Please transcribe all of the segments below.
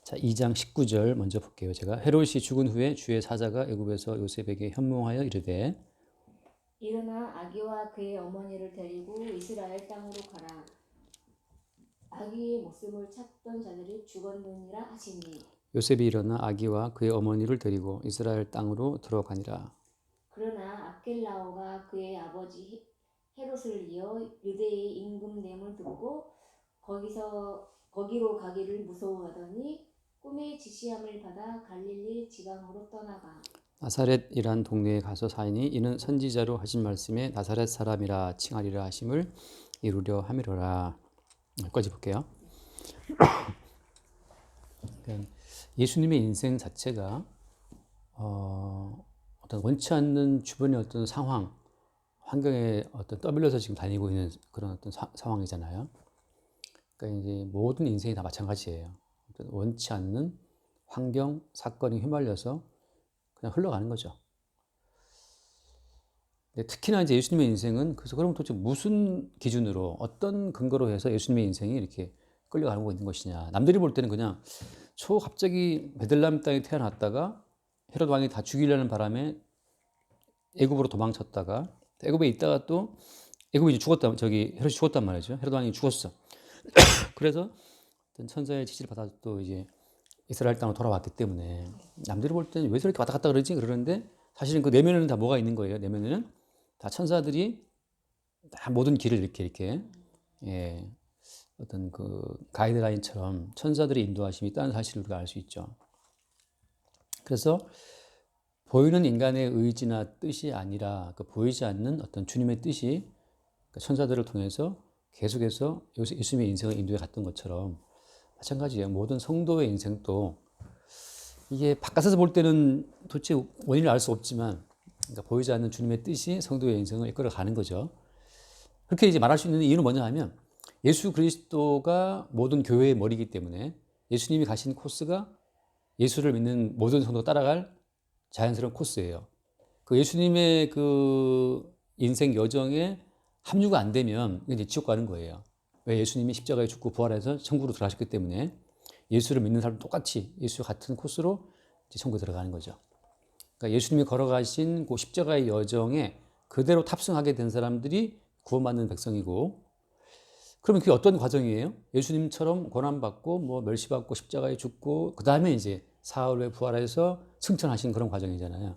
자, 2장 19절 먼저 볼게요. 제가 헤롯이 죽은 후에 주의 사자가 애굽에서 요셉에게 현몽하여 이르되 일어나 아기와 그의 어머니를 데리고 이스라엘 땅으로 가라. 아기의 목숨을 찾던 자들이 죽었느니라 하시니. 요셉이 일어나 아기와 그의 어머니를 데리고 이스라엘 땅으로 들어가니라. 그러나 아켈라오가 그의 아버지 헤롯을 이어 유대의 임금됨을 듣고 거기로 가기를 무서워하더니 꿈에 지시함을 받아 갈릴리 지방으로 떠나가 나사렛이란 동네에 가서 사니 이는 선지자로 하신 말씀에 나사렛 사람이라 칭하리라 하심을 이루려 함이로라. 여기까지 볼게요. 예수님의 인생 자체가 어떤 원치 않는 주변의 어떤 상황, 환경에 어떤 떠밀려서 지금 다니고 있는 그런 어떤 상황이잖아요. 그러니까 이제 모든 인생이 다 마찬가지예요. 어떤 원치 않는 환경, 사건이 휘말려서 그냥 흘러가는 거죠. 특히나 이제 예수님의 인생은 그래서 그럼 도대체 무슨 기준으로 어떤 근거로 해서 예수님의 인생이 이렇게 끌려가고 있는 것이냐. 남들이 볼 때는 그냥 갑자기 베들레헴 땅에 태어났다가 헤롯 왕이 다 죽이려는 바람에 애굽으로 도망쳤다가 애굽에 있다가 또 애굽이 이제 헤롯이 죽었단 말이죠. 헤롯 왕이 죽었어. 그래서 어떤 천사의 지시를 받아 또 이제 이스라엘 땅으로 돌아왔기 때문에 남들이 볼 때는 왜 저렇게 왔다 갔다 그러지? 그러는데 사실은 그 내면에는 다 뭐가 있는 거예요. 내면에는 다 천사들이 다 모든 길을 이렇게 예, 어떤 그 가이드라인처럼 천사들의 인도하심이 있다는 사실을 우리가 알 수 있죠. 그래서 보이는 인간의 의지나 뜻이 아니라 그 보이지 않는 어떤 주님의 뜻이 천사들을 통해서 계속해서 예수님의 인생을 인도해 갔던 것처럼 마찬가지예요. 모든 성도의 인생도 이게 바깥에서 볼 때는 도대체 원인을 알 수 없지만 그러니까 보이지 않는 주님의 뜻이 성도의 인생을 이끌어 가는 거죠. 그렇게 이제 말할 수 있는 이유는 뭐냐 하면 예수 그리스도가 모든 교회의 머리이기 때문에 예수님이 가신 코스가 예수를 믿는 모든 성도가 따라갈 자연스러운 코스예요. 그 예수님의 그 인생 여정에 합류가 안 되면 이제 지옥 가는 거예요. 왜? 예수님이 십자가에 죽고 부활해서 천국으로 들어가셨기 때문에 예수를 믿는 사람도 똑같이 예수와 같은 코스로 이제 천국에 들어가는 거죠. 그러니까 예수님이 걸어가신 그 십자가의 여정에 그대로 탑승하게 된 사람들이 구원받는 백성이고, 그러면 그게 어떤 과정이에요? 예수님처럼 고난받고 뭐 멸시받고 십자가에 죽고 그 다음에 이제 사흘 후에 부활해서 승천하신 그런 과정이잖아요.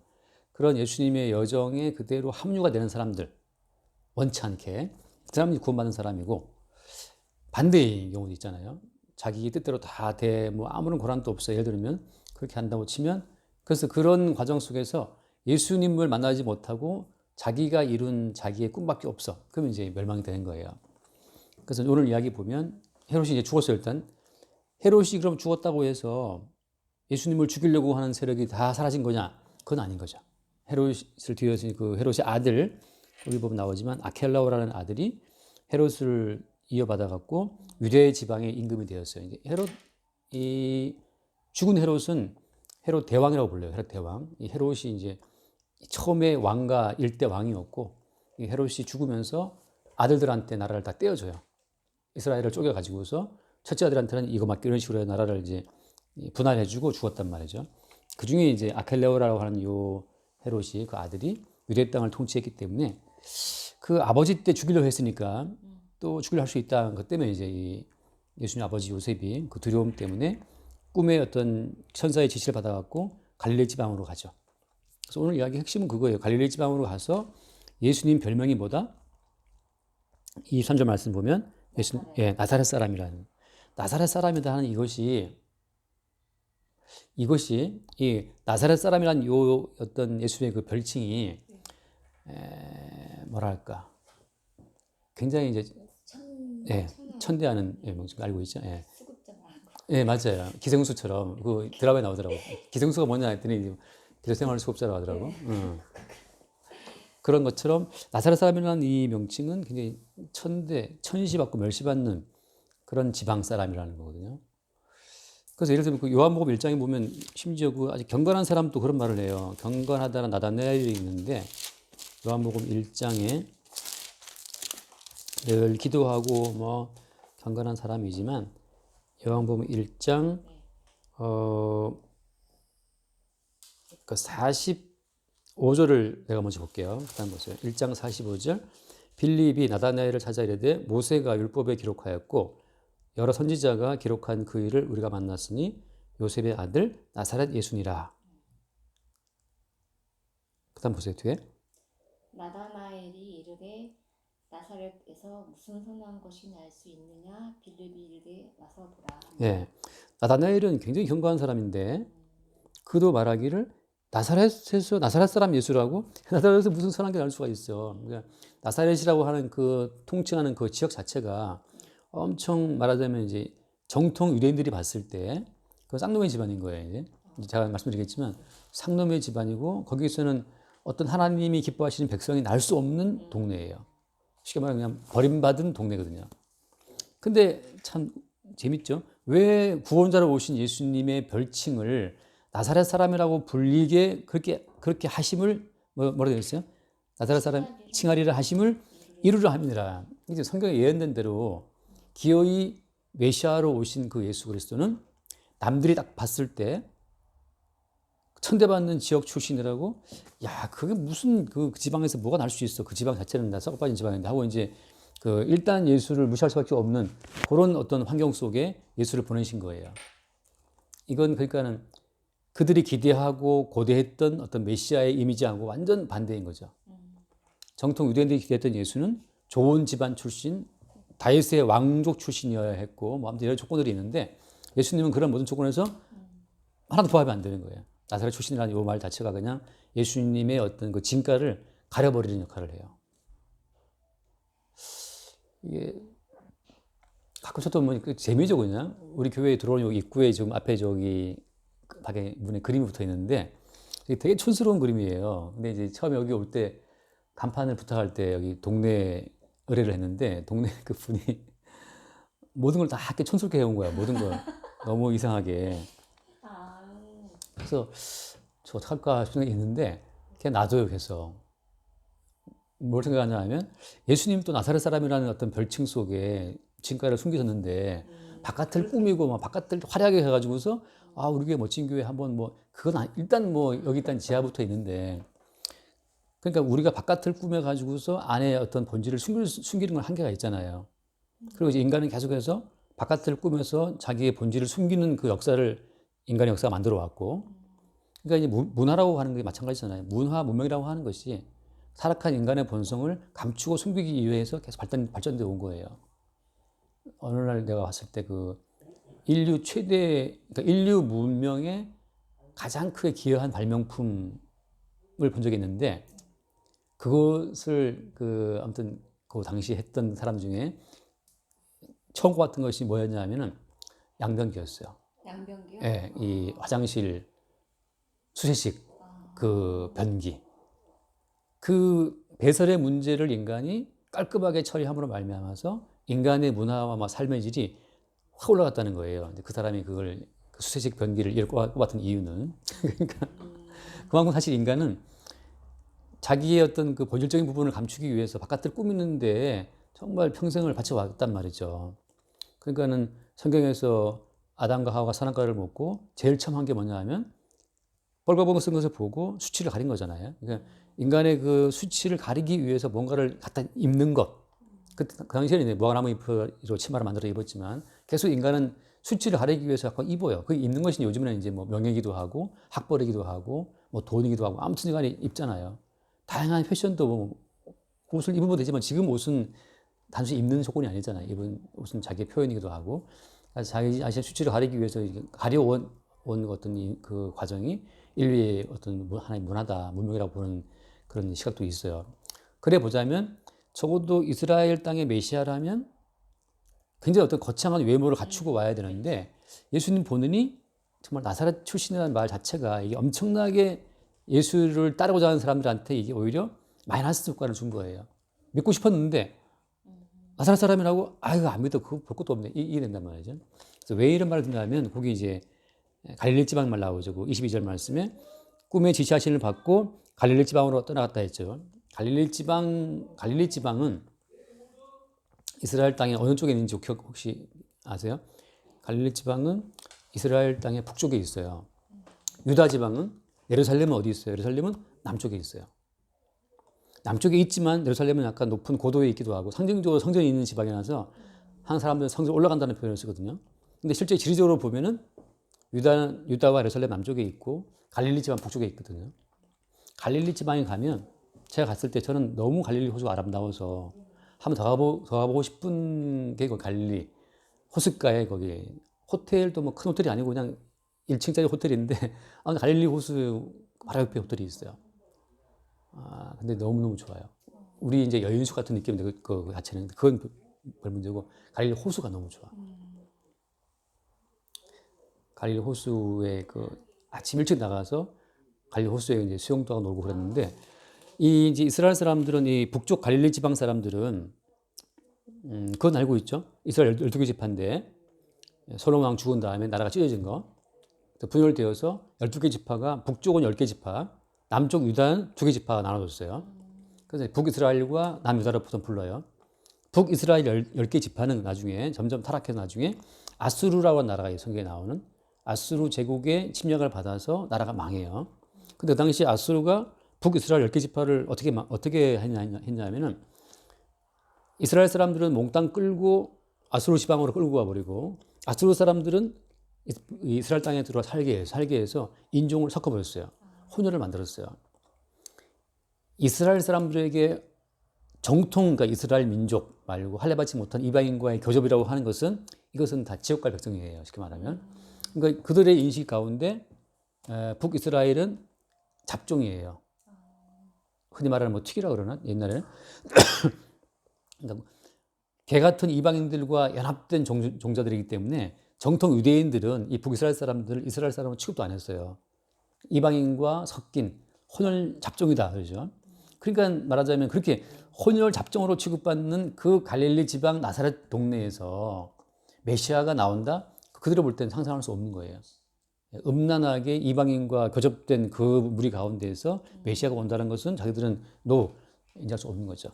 그런 예수님의 여정에 그대로 합류가 되는 사람들, 원치 않게 그 사람이 구원받는 사람이고, 반대의 경우도 있잖아요. 자기 뜻대로 다 돼, 뭐 아무런 고난도 없어. 예를 들면 그렇게 한다고 치면, 그래서 그런 과정 속에서 예수님을 만나지 못하고 자기가 이룬 자기의 꿈밖에 없어. 그러면 이제 멸망이 되는 거예요. 그래서 오늘 이야기 보면 헤롯이 이제 죽었어요. 일단 헤롯이 그럼 죽었다고 해서 예수님을 죽이려고 하는 세력이 다 사라진 거냐? 그건 아닌 거죠. 헤롯을 뒤에서 그 헤롯의 아들, 여기 보면 나오지만 아켈라오라는 아들이 헤롯을 이어받아 갖고 유대 지방의 임금이 되었어요. 이제 이 죽은 헤롯은 헤롯 대왕이라고 불려요. 헤롯 대왕. 이 헤롯이 이제 처음에 왕가 일대 왕이었고, 이 헤롯이 죽으면서 아들들한테 나라를 다 떼어줘요. 이스라엘을 쪼개 가지고서 첫째 아들한테는 이거 맡겨 이런 식으로 나라를 이제 분할해주고 죽었단 말이죠. 그 중에 이제 아켈레오라고 하는 요 헤롯이 그 아들이 유대 땅을 통치했기 때문에 그 아버지 때 죽이려고 했으니까 또 죽이려 할 수 있다는 것 때문에 이제 이 예수님 아버지 요셉이 그 두려움 때문에 꿈에 어떤 천사의 지시를 받아갖고 갈릴리 지방으로 가죠. 그래서 오늘 이야기 핵심은 그거예요. 갈릴리 지방으로 가서 예수님 별명이 뭐다? 23절 말씀 보면 예수님, 나사렛 사람이라는, 나사렛 사람이다 하는 이것이 이 나사렛 사람이라는 요 어떤 예수의 그 별칭이 뭐랄까 굉장히 이제 천대하는 명칭 알고 있죠. 예, 맞아요. 기생수처럼 그 드라마에 나오더라고. 기생수가 뭐냐 했더니 기생생활 수급자라고 하더라고. 그런 것처럼 나사렛 사람이라는 이 명칭은 굉장히 천시받고 멸시받는 그런 지방 사람이라는 거거든요. 그래서 예를 들면 그 요한복음 1장에 보면 심지어 그 아주 경건한 사람도 그런 말을 해요. 경건하다는 나다나엘이 있는데 요한복음 1장에 늘 기도하고 뭐 경건한 사람이지만 요한복음 1장 그 45절을 내가 먼저 볼게요. 일단 보세요. 1장 45절. 빌립이 나다나엘을 찾아 이르되 모세가 율법에 기록하였고 여러 선지자가 기록한 그 일을 우리가 만났으니 요셉의 아들 나사렛 예수니라. 그다음 보세요. 뒤에. 나다나엘이 이르되 나사렛에서 무슨 선한 것이 날 수 있느냐 빌립이 이르되 와서 보라. 예. 나다나엘은 굉장히 견고한 사람인데 그도 말하기를 나사렛 사람 예수라고? 나사렛에서 무슨 선한 게 날 수가 있어. 그러니까 나사렛이라고 하는 그 통칭하는 그 지역 자체가 엄청 말하자면 이제 정통 유대인들이 봤을 때 그 쌍놈의 집안인 거예요. 이제 제가 말씀드리겠지만 쌍놈의 집안이고 거기서는 어떤 하나님이 기뻐하시는 백성이 날 수 없는 동네예요. 쉽게 말하면 그냥 버림받은 동네거든요. 근데 참 재밌죠? 왜 구원자로 오신 예수님의 별칭을 나사렛 사람이라고 불리게 그렇게 하심을 뭐라 되어 있어요? 나사렛 사람 칭하리라 하심을 이루려 함이니라. 이제 성경에 예언된 대로 기어이 메시아로 오신 그 예수 그리스도는 남들이 딱 봤을 때 천대받는 지역 출신이라고, 야, 그게 무슨 그 지방에서 뭐가 날 수 있어. 그 지방 자체는 다 썩어빠진 지방인데 하고 이제 그 일단 예수를 무시할 수밖에 없는 그런 어떤 환경 속에 예수를 보내신 거예요. 이건 그러니까는 그들이 기대하고 고대했던 어떤 메시아의 이미지하고 완전 반대인 거죠. 정통 유대인들이 기대했던 예수는 좋은 집안 출신, 다윗의 왕족 출신이어야 했고 뭐 아무튼 여러 조건들이 있는데 예수님은 그런 모든 조건에서 하나도 부합이 안 되는 거예요. 나사렛 출신이라는 이 말 자체가 그냥 예수님의 어떤 그 진가를 가려버리는 역할을 해요. 이게 가끔 저도 뭐 재미죠 그냥. 우리 교회에 들어오는 여기 입구에 지금 앞에 저기 밖에 문에 그림이 붙어 있는데 되게 촌스러운 그림이에요. 근데 이제 처음에 여기 올 때 간판을 부탁할 때 여기 동네 의뢰를 했는데 동네 그 분이 모든 걸 다 이렇게 촌스럽게 해온 거야. 모든 걸 너무 이상하게. 그래서 저 어떡할까 싶은 생각이 있는데 그냥 놔둬요. 그래서 뭘 생각하냐 하면 예수님 또 나사렛 사람이라는 어떤 별칭 속에 진가를 숨기셨는데 바깥을 꾸미고 막 바깥을 화려하게 해가지고서 아 우리 교회 멋진 교회 한번 뭐 그건 일단 뭐 여기 일단 지하부터 있는데 그러니까 우리가 바깥을 꾸며가지고서 안에 어떤 본질을 숨기는 건 한계가 있잖아요. 그리고 이제 인간은 계속해서 바깥을 꾸며서 자기의 본질을 숨기는 그 역사를 인간의 역사가 만들어 왔고 그러니까 이제 문화라고 하는 게 마찬가지잖아요. 문화, 문명이라고 하는 것이 타락한 인간의 본성을 감추고 숨기기 위해서 계속 발전되어 온 거예요. 어느 날 내가 봤을 때 그 인류 최대, 그러니까 인류 문명에 가장 크게 기여한 발명품을 본 적이 있는데 그것을 아무튼 그 당시 했던 사람 중에 처음 봤던 것이 뭐였냐 하면은 양변기였어요. 양변기요? 예, 이 화장실 수세식 그 변기. 그 배설의 문제를 인간이 깔끔하게 처리함으로 말미암아서 인간의 문화와 삶의 질이 확 올라갔다는 거예요. 그 사람이 그걸 그 수세식 변기를 이렇게 꼽았던 이유는 그러니까 그만큼 사실 인간은 자기의 어떤 그 본질적인 부분을 감추기 위해서 바깥을 꾸미는데 정말 평생을 바쳐왔단 말이죠. 그러니까는 성경에서 아담과 하와가 선악과를 먹고 제일 처음 한 게 뭐냐 하면 벌거벗은 쓴 것을 보고 수치를 가린 거잖아요. 그러니까 인간의 그 수치를 가리기 위해서 뭔가를 갖다 입는 것. 그 당시에는 무화과나무 잎으로 치마를 만들어 입었지만 계속 인간은 수치를 가리기 위해서 자꾸 입어요. 그 입는 것이 요즘에는 이제 뭐 명예이기도 하고 학벌이기도 하고 뭐 돈이기도 하고 아무튼 간에 입잖아요. 다양한 패션도 뭐 옷을 입으면 되지만 지금 옷은 단순히 입는 조건이 아니잖아요. 입은 옷은 자기의 표현이기도 하고 자기 자신의 수치를 가리기 위해서 가려온 어떤 그 과정이 인류의 어떤 하나의 문화다, 문명이라고 보는 그런 시각도 있어요. 그래 보자면 적어도 이스라엘 땅의 메시아라면 굉장히 어떤 거창한 외모를 갖추고 와야 되는데 예수님 본인이 정말 나사렛 출신이라는 말 자체가 이게 엄청나게 예수를 따르고자 하는 사람들한테 이게 오히려 마이너스 효과를 준 거예요. 믿고 싶었는데 나사렛 사람이라고 아이고 안 믿어 그거 볼 것도 없네 이게 된단 말이죠. 그래서 왜 이런 말을 듣냐면 거기 이제 갈릴리 지방 말 나오죠. 그 22절 말씀에 꿈에 지시하심을 받고 갈릴리 지방으로 떠나갔다 했죠. 갈릴리 지방은 이스라엘 땅의 어느 쪽에 있는지 혹시 아세요? 갈릴리 지방은 이스라엘 땅의 북쪽에 있어요. 유다 지방은 예루살렘은 어디 있어요? 예루살렘은 남쪽에 있어요. 남쪽에 있지만 예루살렘은 약간 높은 고도에 있기도 하고 상징적으로 성전이 있는 지방이라서 한 사람들은 성전 올라간다는 표현을 쓰거든요. 근데 실제 지리적으로 보면은 유다와 예루살렘 남쪽에 있고 갈릴리 지방 북쪽에 있거든요. 갈릴리 지방에 가면 제가 갔을 때 저는 너무 갈릴리 호수가 아름다워서 한번 더 가보고 싶은 게 그 갈릴리 호숫가에 거기 호텔도 뭐 큰 호텔이 아니고 그냥 1층짜리 호텔인데 아무튼 갈릴리 호수 바로 옆에 호텔이 있어요. 아, 근데 너무너무 좋아요. 우리 이제 여인숙 같은 느낌인데 그 자체는 그건 별 문제고 갈릴리 호수가 너무 좋아. 갈릴리 호수에 그 아침 일찍 나가서 갈릴리 호수에 이제 수영도 하고 놀고 그랬는데 이 이제 이스라엘 사람들은 이 북쪽 갈릴리 지방 사람들은 그건 알고 있죠. 이스라엘 12개 지파인데 솔로몬 왕 죽은 다음에 나라가 찢어진 거 분열되어서 12개 지파가 북쪽은 10개 지파 남쪽 유다는 2개 지파가 나눠졌어요. 그래서 북이스라엘과 남유다를 보통 불러요. 북이스라엘 10개 지파는 나중에 점점 타락해서 나중에 아수르라고 하는 나라가 성경에 나오는 아수르 제국의 침략을 받아서 나라가 망해요. 근데 그 당시 아수르가 북이스라엘 10개 지파를 어떻게 했냐면은 이스라엘 사람들은 몽땅 끌고 아수르 지방으로 끌고 와버리고 아수르 사람들은 이스라엘 땅에 들어와 살게 해서 인종을 섞어버렸어요. 혼혈을 만들었어요. 이스라엘 사람들에게 정통, 그러니까 이스라엘 민족 말고 할례받지 못한 이방인과의 교접이라고 하는 것은 이것은 다 지옥 갈 백성이에요. 쉽게 말하면. 그러니까 그들의 인식 가운데 북이스라엘은 잡종이에요. 흔히 말하는 뭐 튀기라고 그러나 옛날에는. 그러니까 개 같은 이방인들과 연합된 종자들이기 때문에 정통 유대인들은 이 북이스라엘 사람들을 이스라엘 사람으로 취급도 안 했어요. 이방인과 섞인 혼혈 잡종이다 그러죠. 그러니까 말하자면 그렇게 혼혈 잡종으로 취급받는 그 갈릴리 지방 나사렛 동네에서 메시아가 나온다? 그들을 볼 때는 상상할 수 없는 거예요. 음란하게 이방인과 교접된 그 무리 가운데에서 메시아가 온다는 것은 자기들은 인정할 수 없는 거죠.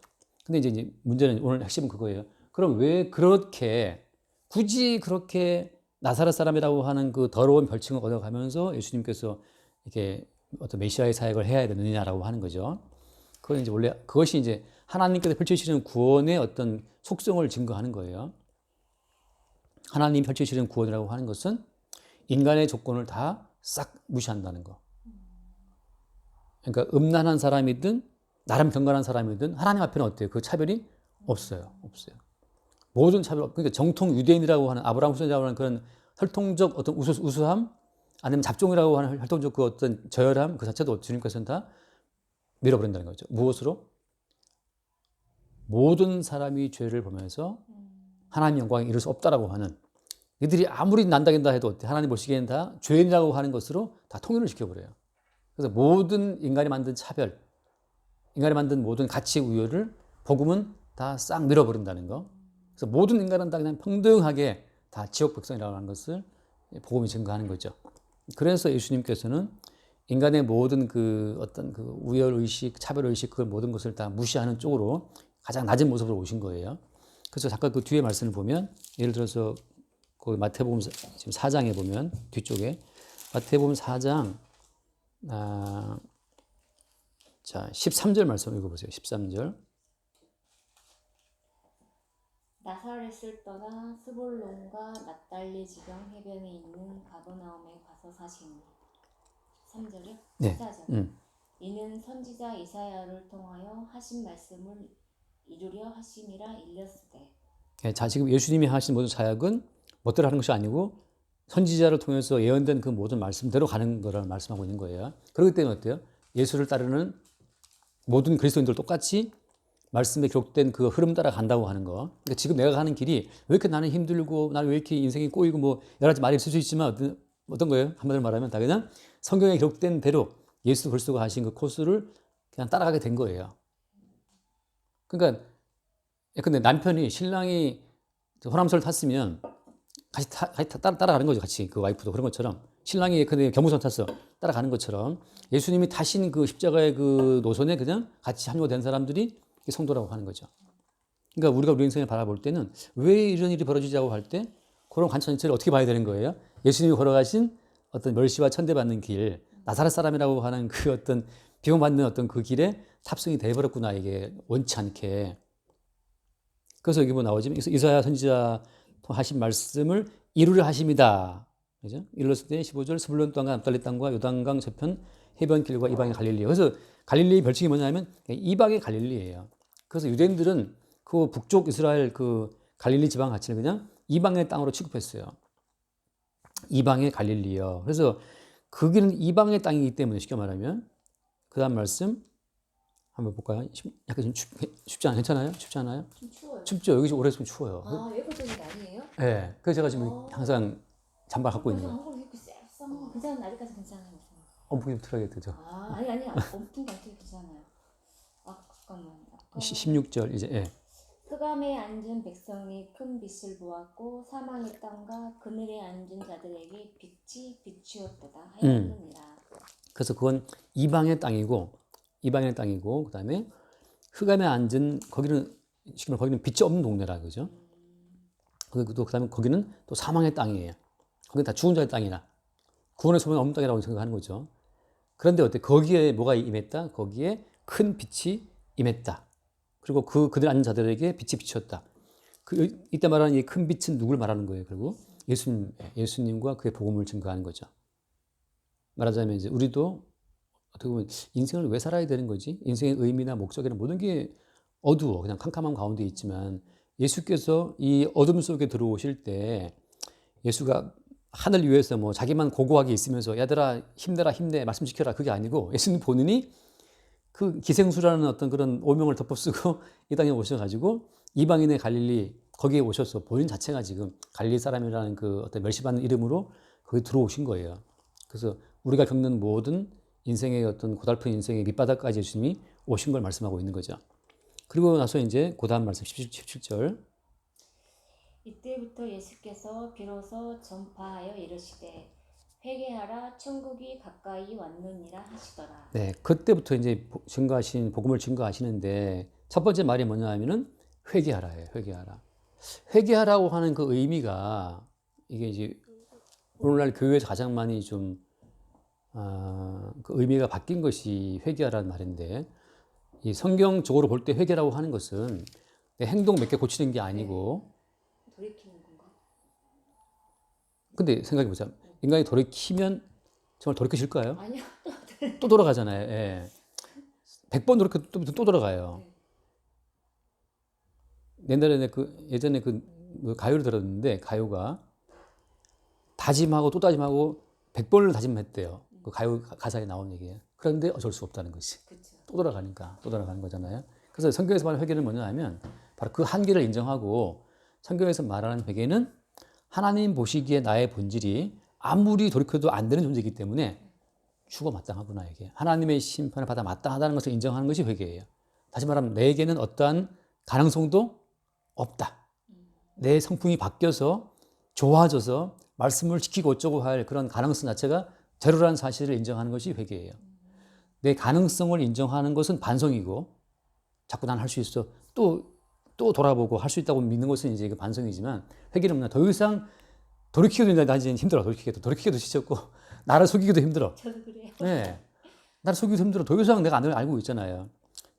근데 이제 문제는 오늘 핵심은 그거예요. 그럼 왜 굳이 그렇게 나사렛 사람이라고 하는 그 더러운 별칭을 얻어가면서 예수님께서 이렇게 어떤 메시아의 사역을 해야 되느냐라고 하는 거죠. 그건 이제 원래 그것이 이제 하나님께서 펼치시는 구원의 어떤 속성을 증거하는 거예요. 하나님 펼치시는 구원이라고 하는 것은 인간의 조건을 다 싹 무시한다는 거. 그러니까 음란한 사람이든 나름 경건한 사람이든 하나님 앞에는 어때요? 그 차별이 없어요. 모든 차별, 그러니까 정통 유대인이라고 하는 아브라함 후손이라고 하는 그런 혈통적 어떤 우수함 아니면 잡종이라고 하는 혈통적 그 어떤 저열함 그 자체도 주님께서는 다 밀어버린다는 거죠. 무엇으로? 모든 사람이 죄를 보면서 하나님 영광에 이룰 수 없다라고 하는 이들이 아무리 난다긴다 해도 하나님 보시기에는 다 죄인이라고 하는 것으로 다 통일을 시켜버려요. 그래서 모든 인간이 만든 차별, 인간이 만든 모든 가치 우열을 복음은 다 싹 밀어버린다는 거. 그래서 모든 인간은 다 그냥 평등하게 다 지옥 백성이라고 하는 것을 복음이 증거하는 거죠. 그래서 예수님께서는 인간의 모든 그 어떤 그 우열 의식, 차별 의식 그 모든 것을 다 무시하는 쪽으로 가장 낮은 모습으로 오신 거예요. 그래서 잠깐 그 뒤에 말씀을 보면 예를 들어서 그 마태복음 지금 4장에 보면 뒤쪽에 마태복음 4장 자 13절 말씀 읽어보세요. 13절. 나사렛을 떠나 스볼론과 납달리 지방 해변에 있는 가버나움에 가서 사시니 3절이요? 네. 14절. 이는 선지자 이사야를 통하여 하신 말씀을 이루려 하심이라 일렀으되. 자 지금 예수님이 하신 모든 사역은 멋대로 하는 것이 아니고 선지자를 통해서 예언된 그 모든 말씀대로 가는 거라는 말씀하고 있는 거예요. 그렇기 때문에 어때요? 예수를 따르는 모든 그리스도인들 똑같이 말씀에 기록된 그 흐름 따라 간다고 하는 거. 그러니까 지금 내가 가는 길이 왜 이렇게 나는 힘들고 나는 왜 이렇게 인생이 꼬이고 뭐 여러 가지 말이 있을 수 있지만 어떤 거예요? 한마디로 말하면 다 그냥 성경에 기록된 대로 예수 그리스도가 하신 그 코스를 그냥 따라가게 된 거예요. 그러니까 근데 남편이 신랑이 호남선을 탔으면 같이 따라가는 거죠. 같이 그 와이프도 그런 것처럼 신랑이 근데 경부선 탔어 따라가는 것처럼 예수님이 타신 그 십자가의 그 노선에 그냥 같이 합류된 사람들이 성도라고 하는 거죠. 그러니까 우리가 우리 인생을 바라볼 때는 왜 이런 일이 벌어지자고 할 때 그런 관점을 어떻게 봐야 되는 거예요? 예수님이 걸어가신 어떤 멸시와 천대받는 길, 나사렛 사람이라고 하는 그 어떤 비용받는 어떤 그 길에 탑승이 돼버렸구나, 이게 원치 않게. 그래서 여기 뭐 나오지만 이사야 선지자 하신 말씀을 이루려 하심이다. 그죠? 이르렀을 때 15절 스불론 땅과 naphtali 땅과 요단강 저편 해변길과 이방의 갈릴리. 그래서 갈릴리의 별칭이 뭐냐면 이방의 갈릴리예요. 그래서 유대인들은 그 북쪽 이스라엘 그 갈릴리 지방 자체를 그냥 이방의 땅으로 취급했어요. 이방의 갈릴리요. 그래서 거기는 이방의 땅이기 때문에 쉽게 말하면 그다음 말씀 한번 볼까요? 약간 좀 춥지 않아요? 괜찮아요? 춥지 않아요? 좀 추워요. 춥죠. 여기 오래 있으면 추워요. 아, 외국적인 게 아니에요? 네. 그래서 제가 지금 항상 잠바 갖고 있는 그래서 거예요. 한국은 이렇게 쎄 괜찮은 날까지 괜찮아요. 엄청 틀어야 되죠. 아니 엄청 많게 괜찮아요. 잠깐만. 16절 이제 예. 흑암에 앉은 백성이 큰 빛을 보았고 사망의 땅과 그늘에 앉은 자들에게 빛이 비추었도다 하였느니라. 그래서 그건 이방의 땅이고 그다음에 흑암에 앉은 거기는 쉽게 말하면 거기는 빛이 없는 동네라 그죠? 그다음에 거기는 또 사망의 땅이에요. 거기는 다 죽은 자의 땅이라 구원의 소망이 없는 땅이라고 생각하는 거죠. 그런데 어때? 거기에 뭐가 임했다? 거기에 큰 빛이 임했다. 그리고 그들 앉은 자들에게 빛이 비쳤다. 이때 말하는 이 큰 빛은 누굴 말하는 거예요? 결국 예수님과 그의 복음을 증거하는 거죠. 말하자면 이제 우리도 어떻게 보면 인생을 왜 살아야 되는 거지? 인생의 의미나 목적이나 모든 게 어두워. 그냥 캄캄한 가운데 있지만 예수께서 이 어둠 속에 들어오실 때 예수가 하늘 위에서 뭐 자기만 고고하게 있으면서 얘들아 힘내라 힘내 말씀 지켜라 그게 아니고 예수님 본인이 그 기생수라는 어떤 그런 오명을 덮어쓰고 이 땅에 오셔가지고 이방인의 갈릴리 거기에 오셔서 본인 자체가 지금 갈릴리 사람이라는 그 어떤 멸시받는 이름으로 거기 들어오신 거예요. 그래서 우리가 겪는 모든 인생의 어떤 고달픈 인생의 밑바닥까지 예수님이 오신 걸 말씀하고 있는 거죠. 그리고 나서 이제 그 다음 말씀 17절 이때부터 예수께서 비로소 전파하여 이르시되 회개하라 천국이 가까이 왔느니라 하시더라. 네, 그때부터 이제 복음을 증거하시는데 첫 번째 말이 뭐냐 하면은 회개하라예요. 회개하라. 회개하라고 하는 그 의미가 이게 이제 오늘날 교회에서 가장 많이 좀 그 의미가 바뀐 것이 회개하라는 말인데 이 성경적으로 볼 때 회개라고 하는 것은 내 행동 몇 개 고치는 게 아니고 돌이키는 건가? 근데 생각해 보자. 인간이 돌이키면 정말 돌이키실까요? 아니요. 또 돌아가잖아요. 예. 100번 돌이켜도 또 돌아가요. 옛날에 예전에 가요를 들었는데 가요가 다짐하고 또 다짐하고 100번을 다짐했대요. 그 가요 가사에 나온 얘기예요. 그런데 어쩔 수 없다는 것이. 그쵸. 또 돌아가니까 또 돌아가는 거잖아요. 그래서 성경에서 말하는 회개는 뭐냐 하면 바로 그 한계를 인정하고 성경에서 말하는 회개는 하나님 보시기에 나의 본질이 아무리 돌이켜도 안 되는 존재이기 때문에 죽어 마땅하구나 이게. 하나님의 심판을 받아 마땅하다는 것을 인정하는 것이 회개예요. 다시 말하면 내게는 어떠한 가능성도 없다. 내 성품이 바뀌어서 좋아져서 말씀을 지키고 어쩌고 할 그런 가능성 자체가 제로라는 사실을 인정하는 것이 회개예요. 내 가능성을 인정하는 것은 반성이고 자꾸 난 할 수 있어. 또 돌아보고 할 수 있다고 믿는 것은 이제 그 반성이지만 회개는 뭐냐. 더 이상 돌이키기도 나 이제 힘들어. 돌이키기도 지쳤고 나를 속이기도 힘들어. 저도 그래요. 네. 나를 속이기도 힘들어. 더 이상 내가 알고 있잖아요.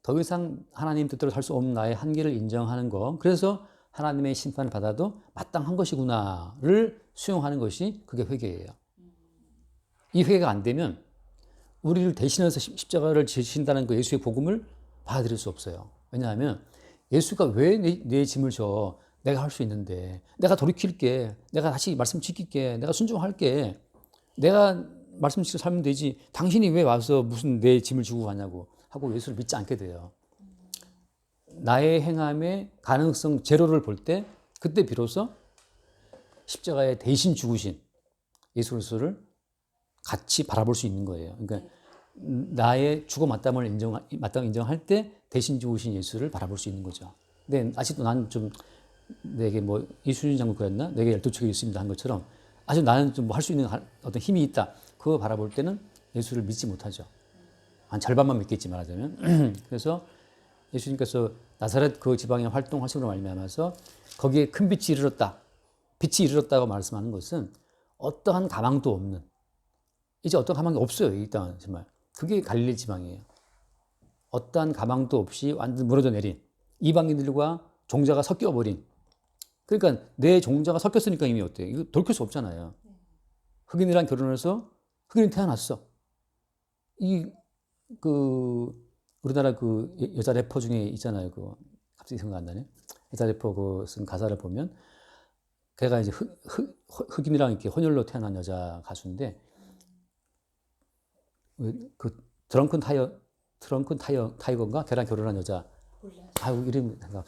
더 이상 하나님 뜻대로 살 수 없는 나의 한계를 인정하는 거. 그래서 하나님의 심판을 받아도 마땅한 것이구나를 수용하는 것이 그게 회개예요. 이 회개가 안 되면 우리를 대신해서 십자가를 지신다는 그 예수의 복음을 받아들일 수 없어요. 왜냐하면 예수가 왜 내 짐을 져? 내가 할 수 있는데 내가 돌이킬게. 내가 다시 말씀 지킬게. 내가 순종할게. 내가 말씀 지키고 살면 되지. 당신이 왜 와서 무슨 내 짐을 지고 가냐고 하고 예수를 믿지 않게 돼요. 나의 행함의 가능성 제로를 볼 때 그때 비로소 십자가에 대신 죽으신 예수 그리스도를 같이 바라볼 수 있는 거예요. 그러니까 나의 죽어 마땅함을 인정할 때 대신 죽으신 예수를 바라볼 수 있는 거죠. 근데 아직도 나는 좀 내게 뭐 이순신 장군 그랬나? 내게 12척이 있습니다 한 것처럼 아직 나는 좀 할 수 있는 어떤 힘이 있다. 그거 바라볼 때는 예수를 믿지 못하죠. 한 절반만 믿겠지 말하자면. 그래서 예수님께서 나사렛 그 지방의 활동하심으로 말미암아서 거기에 큰 빛이 이르렀다. 빛이 이르렀다고 말씀하는 것은 어떠한 가망도 없는, 이제 어떤 가망이 없어요. 이 땅은 정말. 그게 갈릴리 지방이에요. 어떠한 가망도 없이 완전 무너져 내린 이방인들과 종자가 섞여버린. 그러니까 내 종자가 섞였으니까 이미 어때요? 이거 돌이킬 수 없잖아요. 흑인이랑 결혼해서 흑인이 태어났어. 우리나라 여자 래퍼 중에 있잖아요. 갑자기 생각 안 나네. 여자 래퍼 쓴 가사를 보면 걔가 이제 흑인이랑 이렇게 혼혈로 태어난 여자 가수인데 드렁큰 타이거인가? 걔랑 결혼한 여자. 몰라요. 아유 이름 생각.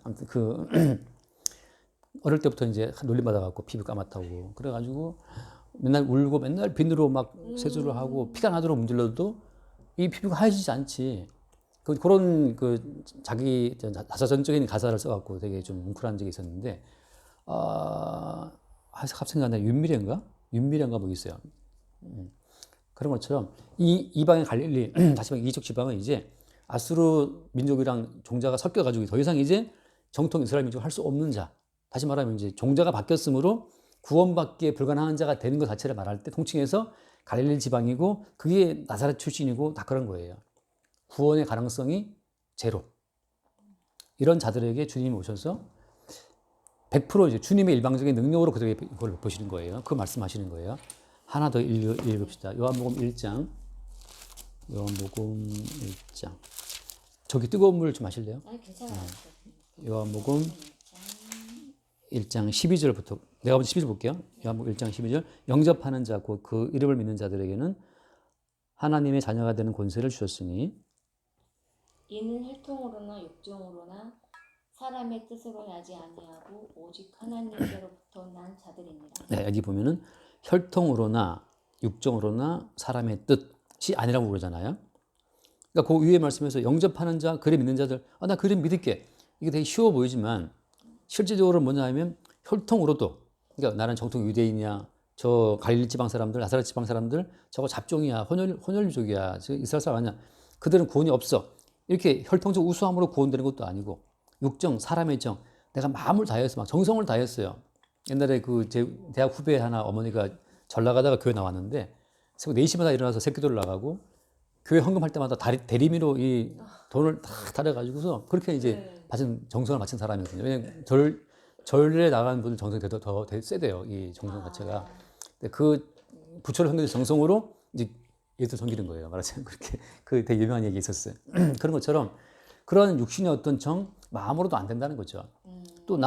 아무튼 어릴 때부터 이제 놀림받아갖고 피부 까맣다고 그래가지고 맨날 울고 맨날 비누로 막 세수를 하고 피가 나도록 문질러도 이 피부가 하얘지지 않지. 그런 자기 자서전적인 가사를 써갖고 되게 좀 뭉클한 적이 있었는데 갑자기 생각나. 윤미래인가 뭐 있어요. 그런 것처럼 이 이방의 갈릴리 다시 말해 이쪽 지방은 이제 아수르 민족이랑 종자가 섞여가지고 더 이상 이제 정통 이스라엘 민족을 할 수 없는 자. 다시 말하면 이제 종자가 바뀌었으므로 구원받기에 불가능한 자가 되는 것 자체를 말할 때 통칭해서 갈릴리 지방이고 그게 나사렛 출신이고 다 그런 거예요. 구원의 가능성이 제로. 이런 자들에게 주님이 오셔서 100% 이제 주님의 일방적인 능력으로 그걸 보시는 거예요. 그 말씀하시는 거예요. 하나 더 읽읍시다. 요한복음 1장. 저기 뜨거운 물 좀 마실래요? 아니 괜찮아요. 요한복음 1장 12절부터 내가 먼저 12절 볼게요. 요한복음 1장 12절. 영접하는 자 곧 그 이름을 믿는 자들에게는 하나님의 자녀가 되는 권세를 주셨으니 이는 혈통으로나 육정으로나 사람의 뜻으로 나지 아니하고 오직 하나님께로부터 난 자들입니다. 네, 여기 보면은 혈통으로나 육정으로나 사람의 뜻이 아니라고 그러잖아요. 그러니까 그 위에 말씀에서 영접하는 자, 그를 믿는 자들, 나 그를 믿을게. 이게 되게 쉬워 보이지만 실제적으로 뭐냐 하면 혈통으로도, 그러니까 나는 정통 유대인이야, 저 갈릴리 지방 사람들, 나사렛 지방 사람들, 저거 잡종이야, 혼혈족이야, 이스라엘 사람 아니야. 그들은 구원이 없어. 이렇게 혈통적 우수함으로 구원되는 것도 아니고 육정, 사람의 정, 내가 마음을 다했어, 막 정성을 다했어요. 옛날에 제 대학 후배 하나 어머니가 절 나가다가 교회 나왔는데 새벽 4시마다 일어나서 새끼돌을 나가고 교회 헌금할 때마다 대리미로 이 돈을 다 달아가지고서 그렇게 이제 정성을 바친 사람이거든요. 왜냐면 절에 나가는 분들 정성이 더 세대요. 이 정성 자체가. 그 부처를 섬기는 정성으로 이제 예수 섬기는 거예요. 말하자면 그렇게 되게 유명한 얘기 있었어요. 그런 것처럼 그런 육신의 어떤 마음으로도 안 된다는 거죠. 또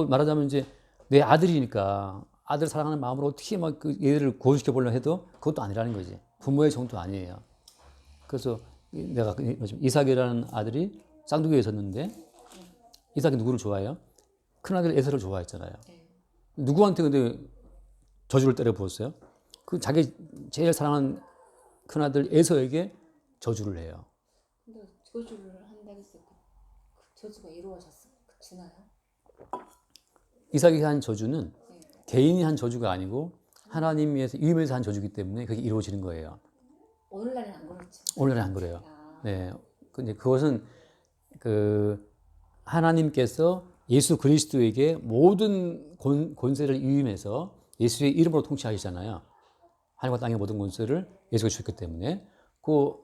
말하자면 이제 내 아들이니까 아들 사랑하는 마음으로 어떻게 막 얘를 구원시켜 보려고 해도 그것도 아니라는 거지. 부모의 정도 아니에요. 그래서 내가 이삭이라는 아들이 쌍둥이에 있었는데 이삭이 누구를 좋아해요? 큰아들 에서를 좋아했잖아요. 누구한테 근데 저주를 때려 부었어요? 자기 제일 사랑하는 큰아들 에서에게 저주를 해요. 근데 저주를 한다고 했을 때 그 저주가 이루어지나요? 이삭이 한 저주는 개인이 한 저주가 아니고 하나님에서 위임해서 한 저주기 때문에 그게 이루어지는 거예요. 오늘날은 안 그렇죠. 오늘날은 안 그래요. 네, 근데 그것은 하나님께서 예수 그리스도에게 모든 권세를 위임해서 예수의 이름으로 통치하시잖아요. 하늘과 땅의 모든 권세를 예수가 주셨기 때문에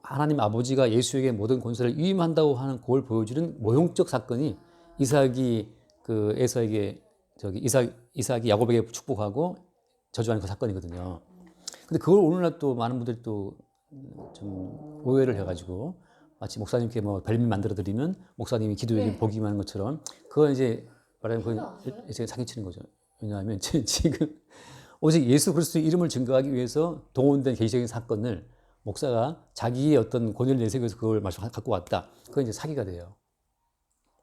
하나님 아버지가 예수에게 모든 권세를 위임한다고 하는 그걸 보여주는 모형적 사건이 이삭이 에서에게 이삭이 야곱에게 축복하고 저주하는 그 사건이거든요. 근데 그걸 오늘날 또 많은 분들이 또 좀 오해를 해가지고 마치 목사님께 별미 만들어 드리면 목사님이 기도해 복이 많은 것처럼 그건 이제 말하면 그건 이제 사기치는 거죠. 왜냐하면 지금 오직 예수 그리스도의 이름을 증거하기 위해서 동원된 개인적인 사건을 목사가 자기의 어떤 권위를 내세워서 그걸 갖고 왔다. 그건 이제 사기가 돼요.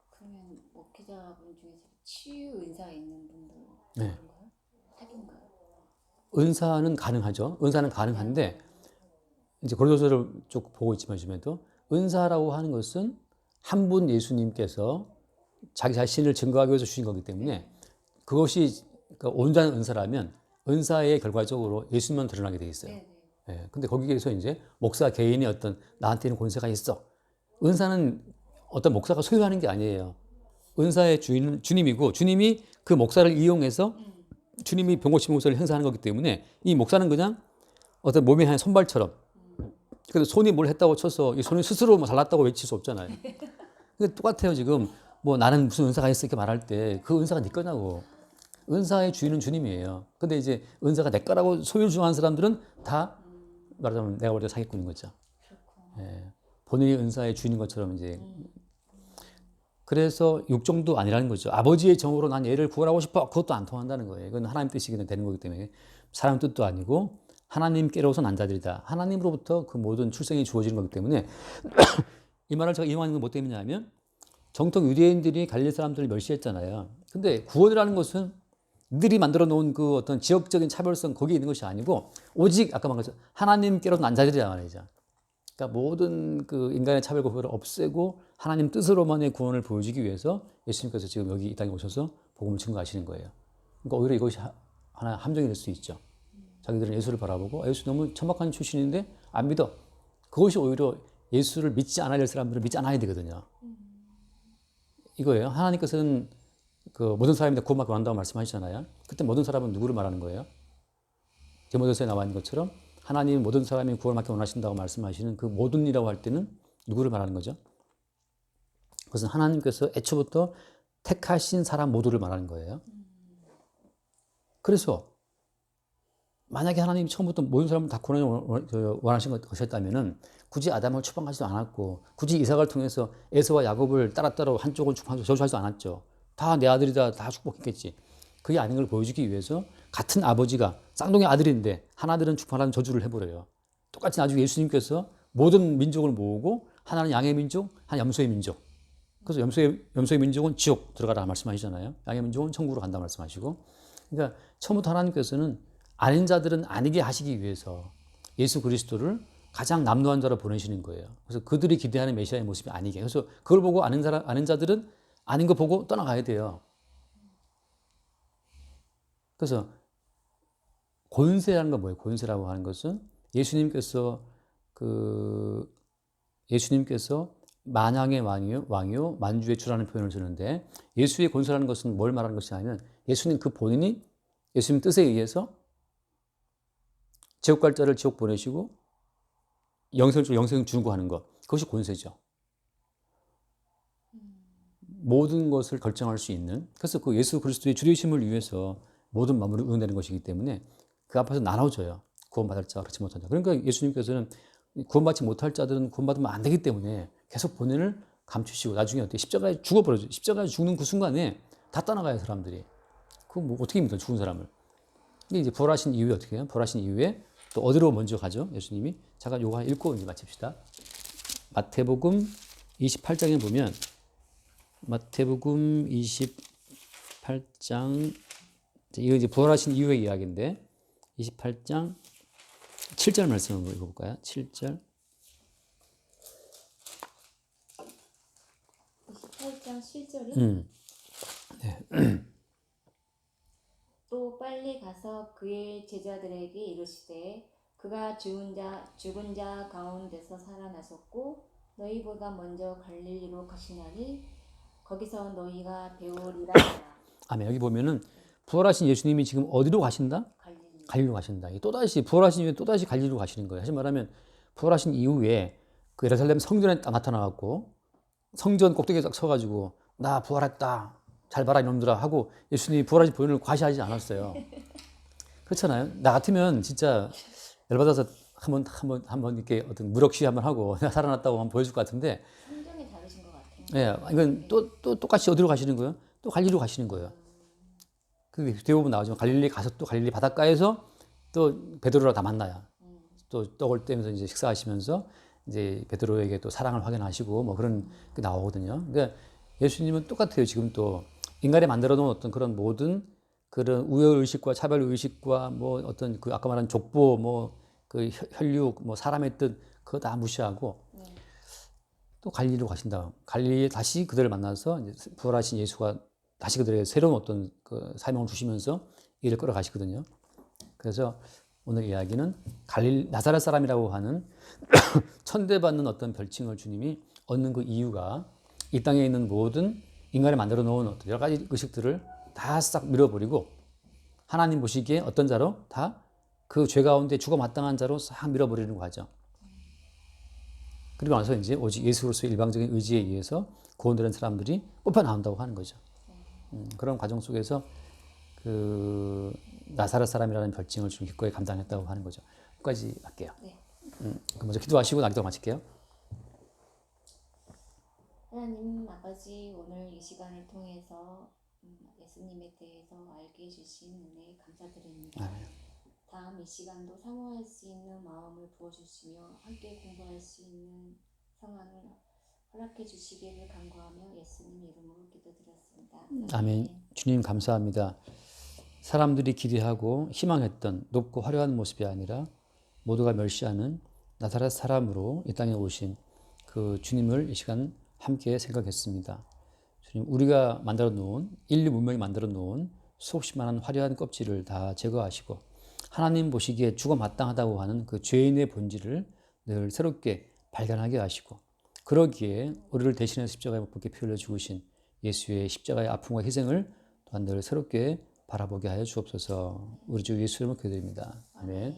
그러면 목회자분 중에서 치유 은사 있는 분들 네. 그런가요? 사기인가요? 은사는 가능하죠. 은사는 가능한데 이제 고린도서를 쭉 보고 있지만 요즘에도 은사라고 하는 것은 한 분 예수님께서 자기 자신을 증거하기 위해서 주신 거기 때문에 그것이 온전한 은사라면 은사의 결과적으로 예수님만 드러나게 돼 있어요. 네. 근데 거기에서 이제 목사 개인의 어떤 나한테는 권세가 있어. 은사는 어떤 목사가 소유하는 게 아니에요. 은사의 주인은 주님이고 주님이 그 목사를 이용해서 주님이 병고치 목사를 행사하는 거기 때문에 이 목사는 그냥 어떤 몸의 한 손발처럼. 근데 손이 뭘 했다고 쳐서 이 손이 스스로 뭐 잘났다고 외칠 수 없잖아요. 근데 똑같아요. 지금 뭐 나는 무슨 은사가 있어 이렇게 말할 때 그 은사가 네 거냐고. 은사의 주인은 주님이에요. 근데 이제 은사가 내 거라고 소유주한 사람들은 다 말하자면 내가 볼 때 사기꾼인 거죠. 예. 본인이 은사의 주인인 것처럼 이제. 그래서 육정도 아니라는 거죠. 아버지의 정으로 난 얘를 구원하고 싶어. 그것도 안 통한다는 거예요. 이건 하나님 뜻이 되는 거기 때문에 사람 뜻도 아니고 하나님께로서 난 자들이다. 하나님으로부터 그 모든 출생이 주어지는 거기 때문에 이 말을 제가 이용하는 건 뭐 때문이냐면 정통 유대인들이 갈릴리 사람들을 멸시했잖아요. 근데 구원이라는 것은 들이 만들어 놓은 그 어떤 지역적인 차별성 거기에 있는 것이 아니고 오직 아까 말한 것처럼 하나님께로서 난 자들이란 말이죠. 그러니까 모든 그 인간의 차별과 그걸 없애고 하나님 뜻으로만의 구원을 보여주기 위해서 예수님께서 지금 여기 이 땅에 오셔서 복음을 증거하시는 거예요. 그러니까 오히려 이것이 하나의 함정이 될 수 있죠. 자기들은 예수를 바라보고 예수 너무 천박한 출신인데 안 믿어. 그것이 오히려 예수를 믿지 않아야 될 사람들은 믿지 않아야 되거든요. 이거예요. 하나님께서는 그 모든 사람이 다 구원받기 원한다고 말씀하시잖아요. 그때 모든 사람은 누구를 말하는 거예요? 디모데서에 나와 있는 것처럼 하나님 모든 사람이 구원받기 원하신다고 말씀하시는 그 모든이라고 할 때는 누구를 말하는 거죠? 그것은 하나님께서 애초부터 택하신 사람 모두를 말하는 거예요. 그래서 만약에 하나님이 처음부터 모든 사람을 다 구원을 원하신 것이었다면 굳이 아담을 추방하지도 않았고 굳이 이삭을 통해서 에서와 야곱을 따로따로 한쪽은 축복하고 저주하지도 않았죠. 다 내 아들이다 다 축복했겠지. 그게 아닌 걸 보여주기 위해서 같은 아버지가 쌍둥이 아들인데 하나들은 축복하라는 저주를 해버려요. 똑같이 나중에 예수님께서 모든 민족을 모으고 하나는 양의 민족, 하나는 염소의 민족. 그래서 염소의 민족은 지옥 들어가라 말씀하시잖아요. 양의 민족은 천국으로 간다 말씀하시고. 그러니까 처음부터 하나님께서는 아닌 자들은 아니게 하시기 위해서 예수 그리스도를 가장 남루한 자로 보내시는 거예요. 그래서 그들이 기대하는 메시아의 모습이 아니게. 그래서 그걸 보고 아는 자들은 아닌 거 보고 떠나가야 돼요. 그래서 권세라는 건 뭐예요? 권세라고 하는 것은 예수님께서 만왕의 왕이요 만주의 주라는 표현을 쓰는데 예수의 권세라는 것은 뭘 말하는 것이 아니면 예수님 그 본인이 예수님 뜻에 의해서 지옥 갈 자를 지옥 보내시고 영생 주고 하는 것. 그것이 권세죠. 모든 것을 결정할 수 있는. 그래서 그 예수 그리스도의 주리심을 위해서 모든 만물을 의논되는 것이기 때문에 그 앞에서 나눠져요. 구원받을 자, 그렇지 못한 자. 그러니까 예수님께서는 구원받지 못할 자들은 구원받으면 안 되기 때문에 계속 본인을 감추시고 나중에 어떻게 십자가에 죽어버려죠. 십자가에 죽는 그 순간에 다 떠나가요, 사람들이. 그거 뭐 어떻게 믿어, 죽은 사람을. 근데 이제 부활하신 이후에 어떻게 해요? 부활하신 이후에 또 어디로 먼저 가죠? 예수님이. 잠깐 요거 읽고 이제 마칩시다. 마태복음 28장에 보면 마태복음 28장 이거 이제 부활하신 이후의 이야기인데 28장 7절 말씀을 한번 읽어볼까요? 7절 28장 7절이 네. 또 빨리 가서 그의 제자들에게 이르시되 그가 죽은 자 가운데서 살아나셨고 너희보다 먼저 갈릴리로 가시나니 거기서 너희가 배우리라 하라. 아멘. 여기 보면은 부활하신 예수님이 지금 어디로 가신다? 갈릴리로 가신다. 또다시 부활하신 이후에 또다시 갈릴리로 가시는 거예요. 다시 말하면 부활하신 이후에 그 예루살렘 성전에 딱 나타나갖고 성전 꼭대기에 딱 서가지고 나 부활했다. 잘 봐라 이놈들아 하고 예수님이 부활하신 본인을 과시하지 않았어요. 그렇잖아요. 나 같으면 진짜 열받아서 한번 이렇게 어떤 무력시 한번 하고 내가 살아났다고 한번 보여줄 것 같은데. 성정이 다르신 것 같아요. 예, 이건 또 똑같이 어디로 가시는 거예요? 또 갈릴리로 가시는 거예요. 그 뒤에 보면 나오지만 갈릴리 가서 또 갈릴리 바닷가에서 또 베드로랑 다 만나요. 또 떡을 떼면서 이제 식사하시면서 이제 베드로에게 또 사랑을 확인하시고 뭐 그런 게 나오거든요. 그러니까 예수님은 똑같아요. 지금 또 인간이 만들어 놓은 어떤 그런 모든 그런 우열 의식과 차별 의식과 뭐 어떤 그 아까 말한 족보 뭐 그 혈육 뭐 사람의 뜻 그거 다 무시하고 또 갈릴리로 가신다. 갈릴리에 다시 그들을 만나서 이제 부활하신 예수가 다시 그들에게 새로운 어떤 그 사명을 주시면서 일을 끌어가시거든요. 그래서 오늘 이야기는 나사렛 사람이라고 하는 천대받는 어떤 별칭을 주님이 얻는 그 이유가 이 땅에 있는 모든 인간이 만들어 놓은 어떤 여러 가지 의식들을 다 싹 밀어버리고 하나님 보시기에 어떤 자로? 다 그 죄 가운데 죽어 마땅한 자로 싹 밀어버리는 과정. 그리고 나서 이제 오직 예수로서의 일방적인 의지에 의해서 구원되는 사람들이 뽑혀 나온다고 하는 거죠. 그런 과정 속에서 그 나사렛 사람이라는 별칭을 좀 기꺼이 감당했다고 하는 거죠. 여기까지 할게요. 네. 그럼 먼저 기도하시고 나기도 마칠게요. 하나님 아버지, 오늘 이 시간을 통해서 예수님에 대해서 알게 해주신 은혜에 감사드립니다. 다음 이 시간도 사모할 수 있는 마음을 부어주시며 함께 공부할 수 있는 상황을 허락해 주시기를 간구하며 예수님 이름으로 기도드렸습니다. 아멘. 주님 감사합니다. 사람들이 기대하고 희망했던 높고 화려한 모습이 아니라 모두가 멸시하는 나사렛 사람으로 이 땅에 오신 그 주님을 이 시간 함께 생각했습니다. 주님, 우리가 만들어 놓은, 인류 문명이 만들어 놓은 수없이 많은 화려한 껍질을 다 제거하시고 하나님 보시기에 죽어 마땅하다고 하는 그 죄인의 본질을 늘 새롭게 발견하게 하시고 그러기에 우리를 대신해서 십자가에 못 박혀 피 흘려 죽으신 예수의 십자가의 아픔과 희생을 또한 늘 새롭게 바라보게 하여 주옵소서. 우리 주 예수 이름으로 기도드립니다. 아멘.